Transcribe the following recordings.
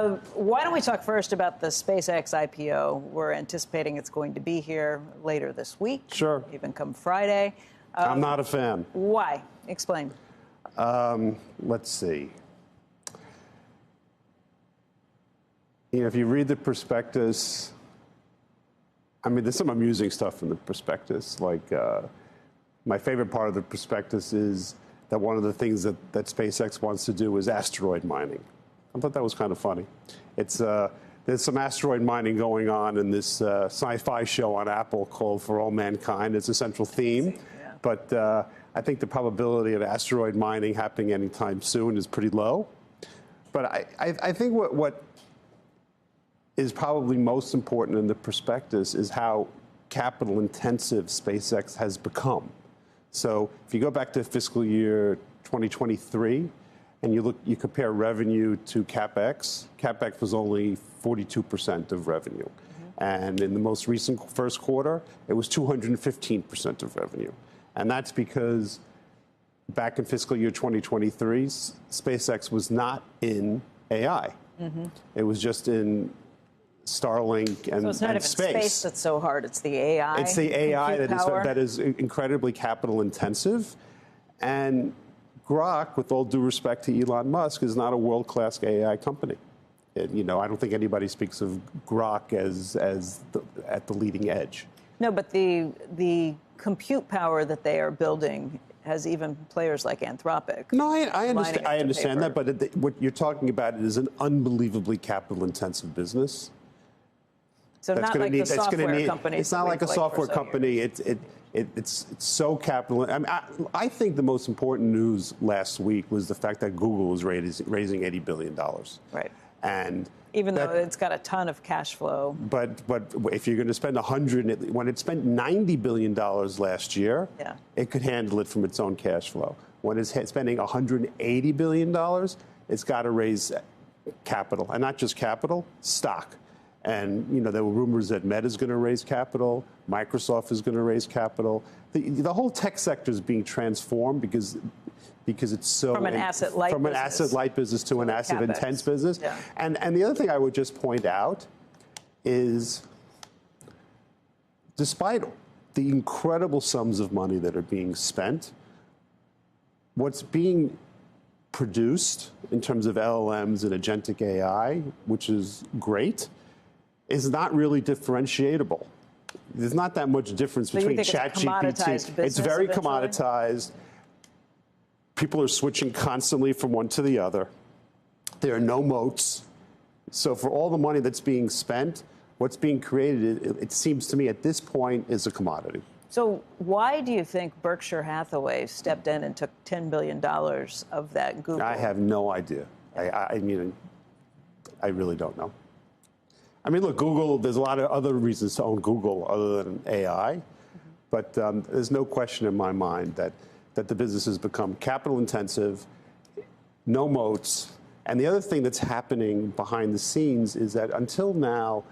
Why don't we talk first about the SpaceX IPO? We're anticipating it's going to be here later this week. Sure. Even come Friday. I'm not a fan. Why? Explain. Let's see. You know, if you read the prospectus, I mean, there's some amusing stuff in the prospectus. Like, my favorite part of the prospectus is that one of the things that SpaceX wants to do is asteroid mining. I thought that was kind of funny. It's there's some asteroid mining going on in this sci-fi show on Apple called For All Mankind. It's a central theme, yeah. But I think the probability of asteroid mining happening anytime soon is pretty low. But I think what is probably most important in the prospectus is how capital intensive SpaceX has become. So if you go back to fiscal year 2023 and you compare revenue to CapEx, CapEx was only 42% of revenue. Mm-hmm. And in the most recent first quarter, it was 215% of revenue. And that's because back in fiscal year 2023, SpaceX was not in AI. Mm-hmm. It was just in Starlink and, so it's not even space that's so hard. It's the AI. It's the AI that is incredibly capital intensive. And Grok, with all due respect to Elon Musk, is not a world-class AI company. You know, I don't think anybody speaks of Grok as at the leading edge. No, but the compute power that they are building has even players like Anthropic. No, I understand that, but what you're talking about is an unbelievably capital-intensive business. So not like the software company. It's not like a software company. It's so capital. I mean, I think the most important news last week was the fact that Google was raising $80 billion. Right. And even though it's got a ton of cash flow. But if you're going to spend when it spent $90 billion last year, yeah, it could handle it from its own cash flow. When it's spending $180 billion, it's got to raise capital, and not just capital, stock. And, you know, there were rumors that Meta is going to raise capital, Microsoft is going to raise capital. The whole tech sector is being transformed because it's so from an asset-light business to an asset-intense business. Yeah. And the other thing I would just point out is, despite the incredible sums of money that are being spent, what's being produced in terms of LLMs and agentic AI, which is great, is not really differentiatable. There's not that much difference between ChatGPT. It's very commoditized. People are switching constantly from one to the other. There are no moats. So for all the money that's being spent, what's being created, it seems to me at this point, is a commodity. So why do you think Berkshire Hathaway stepped in and took $10 billion of that Google? I have no idea. I mean, I really don't know. I mean, look, Google, there's a lot of other reasons to own Google other than AI. Mm-hmm. But there's no question in my mind that the business has become capital intensive, no moats. And the other thing that's happening behind the scenes is that until now,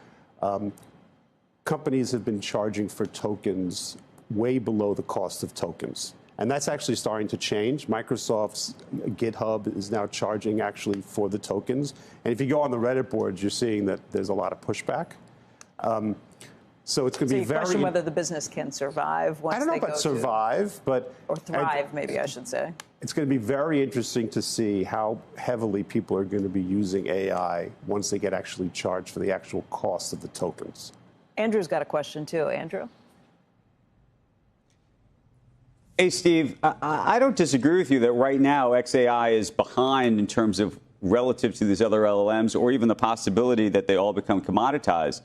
companies have been charging for tokens way below the cost of tokens. And that's actually starting to change. Microsoft's GitHub is now charging actually for the tokens. And if you go on the Reddit boards, you're seeing that there's a lot of pushback. So it's going to be very. Question whether the business can survive once they go. I don't know about survive, but or thrive, maybe I should say. It's going to be very interesting to see how heavily people are going to be using AI once they get actually charged for the actual cost of the tokens. Andrew's got a question too. Andrew. Hey, Steve, I don't disagree with you that right now XAI is behind in terms of relative to these other LLMs or even the possibility that they all become commoditized.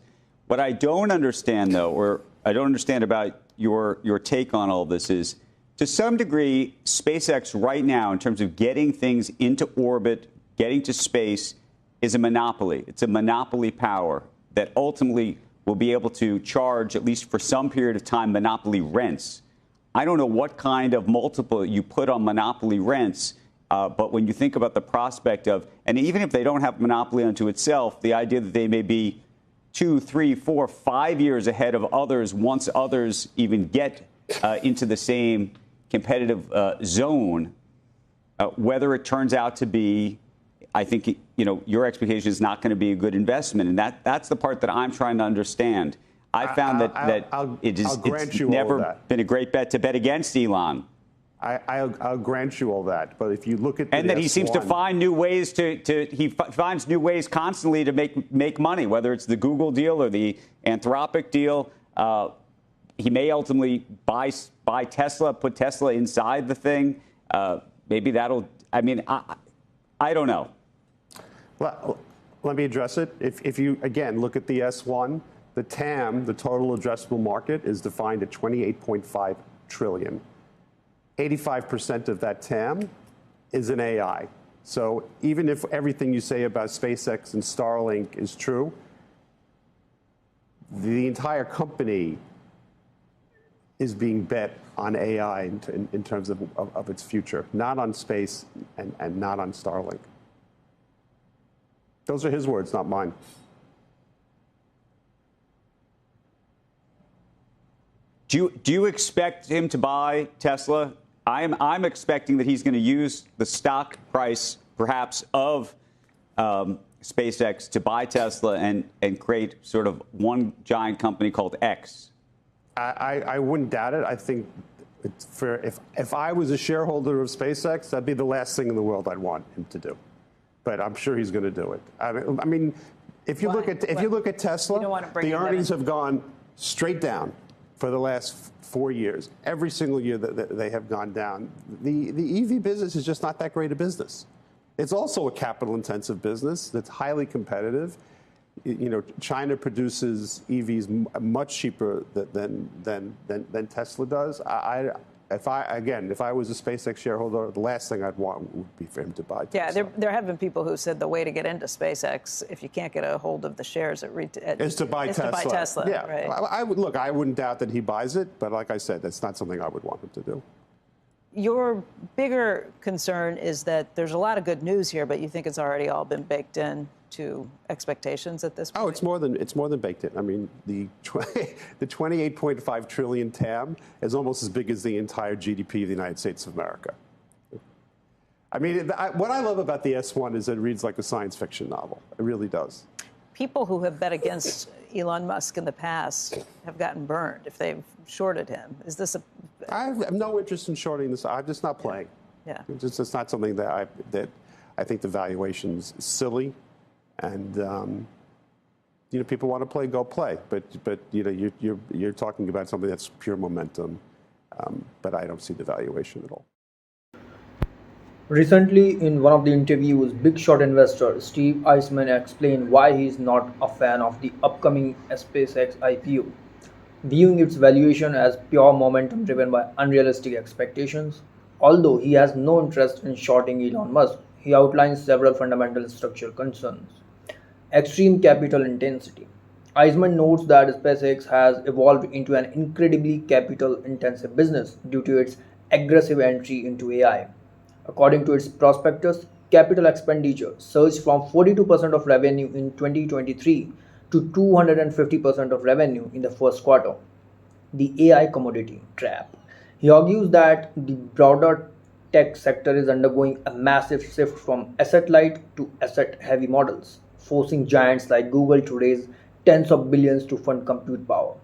What I don't understand, though, or I don't understand about your take on all this is, to some degree, SpaceX right now, in terms of getting things into orbit, getting to space, is a monopoly. It's a monopoly power that ultimately will be able to charge, at least for some period of time, monopoly rents. I don't know what kind of multiple you put on monopoly rents, but when you think about the prospect of, and even if they don't have monopoly unto itself, the idea that they may be 2, 3, 4, 5 years ahead of others once others even get into the same competitive zone, whether it turns out to be I think your expectation is not going to be a good investment, and that's the part that I'm trying to understand. I found it's never been a great bet to bet against Elon. I'll grant you all that, but if you look at and that he seems to find new ways he finds new ways constantly to make money, whether it's the Google deal or the Anthropic deal. He may ultimately buy Tesla, put Tesla inside the thing. Maybe that'll. I mean, I don't know. Well, let me address it. If you again look at the S1, the TAM, the total addressable market, is defined at 28.5 trillion. 85% of that TAM is in AI. So even if everything you say about SpaceX and Starlink is true, the entire company is being bet on AI in terms of its future, not on space and not on Starlink. Those are his words, not mine. Do you expect him to buy Tesla? I'm expecting that he's going to use the stock price, perhaps, of SpaceX to buy Tesla and create sort of one giant company called X. I wouldn't doubt it. I think if I was a shareholder of SpaceX, that'd be the last thing in the world I'd want him to do. But I'm sure he's going to do it. I mean, if you look at Tesla, the earnings have gone straight down for the last 4 years. Every single year that they have gone down. The EV business is just not that great a business. It's also a capital-intensive business that's highly competitive. China produces EVs much cheaper than Tesla does. If I was a SpaceX shareholder, the last thing I'd want would be for him to buy Tesla. Yeah, there have been people who said the way to get into SpaceX, if you can't get a hold of the shares is to buy Tesla. Yeah, right. I wouldn't doubt that he buys it, but like I said, that's not something I would want him to do. Your bigger concern is that there's a lot of good news here, but you think it's already all been baked in to expectations at this point? Oh, it's more than baked in. I mean, the 28.5 trillion TAM is almost as big as the entire GDP of the United States of America. I mean, what I love about the S1 is it reads like a science fiction novel. It really does. People who have bet against Elon Musk in the past have gotten burned if they've shorted him. Is this I have no interest in shorting this. I'm just not playing. Yeah. It's not something that I think the valuation's silly. And people want to play, go play. But you're talking about something that's pure momentum. But I don't see the valuation at all. Recently, in one of the interviews, big short investor Steve Eisman explained why he is not a fan of the upcoming SpaceX IPO, viewing its valuation as pure momentum driven by unrealistic expectations. Although he has no interest in shorting Elon Musk, he outlines several fundamental structural concerns. Extreme capital intensity. Eisman notes that SpaceX has evolved into an incredibly capital-intensive business due to its aggressive entry into AI. According to its prospectus, capital expenditure surged from 42% of revenue in 2023 to 250% of revenue in the first quarter. The AI commodity trap. He argues that the broader tech sector is undergoing a massive shift from asset-light to asset-heavy models, forcing giants like Google to raise tens of billions to fund compute power.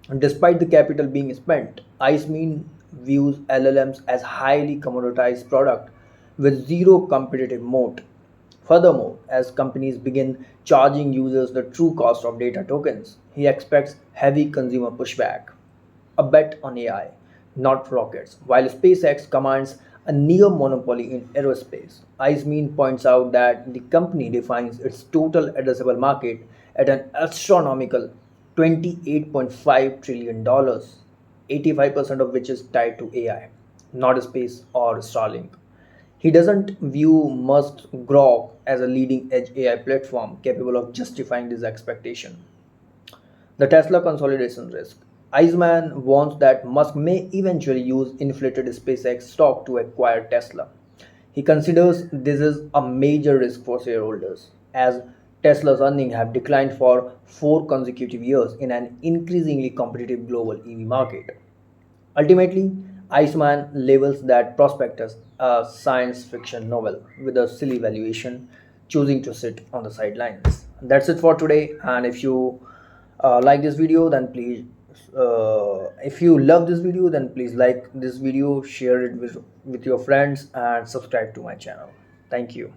And despite the capital being spent, Eisman views LLMs as highly commoditized product with zero competitive moat. Furthermore, as companies begin charging users the true cost of data tokens, he expects heavy consumer pushback. A bet on AI, not rockets. While SpaceX commands a near monopoly in aerospace, Eisman points out that the company defines its total addressable market at an astronomical $28.5 trillion, 85% of which is tied to AI, not space or Starlink. He doesn't view Musk's Grok as a leading edge AI platform capable of justifying this expectation. The Tesla consolidation risk. Eisman warns that Musk may eventually use inflated SpaceX stock to acquire Tesla. He considers this is a major risk for shareholders, as Tesla's earnings have declined for 4 consecutive years in an increasingly competitive global EV market. Ultimately, Iceman labels that prospectus a science fiction novel with a silly valuation, choosing to sit on the sidelines. That's it for today. And if you like this video, then please, if you love this video, then please like this video, share it with your friends, and subscribe to my channel. Thank you.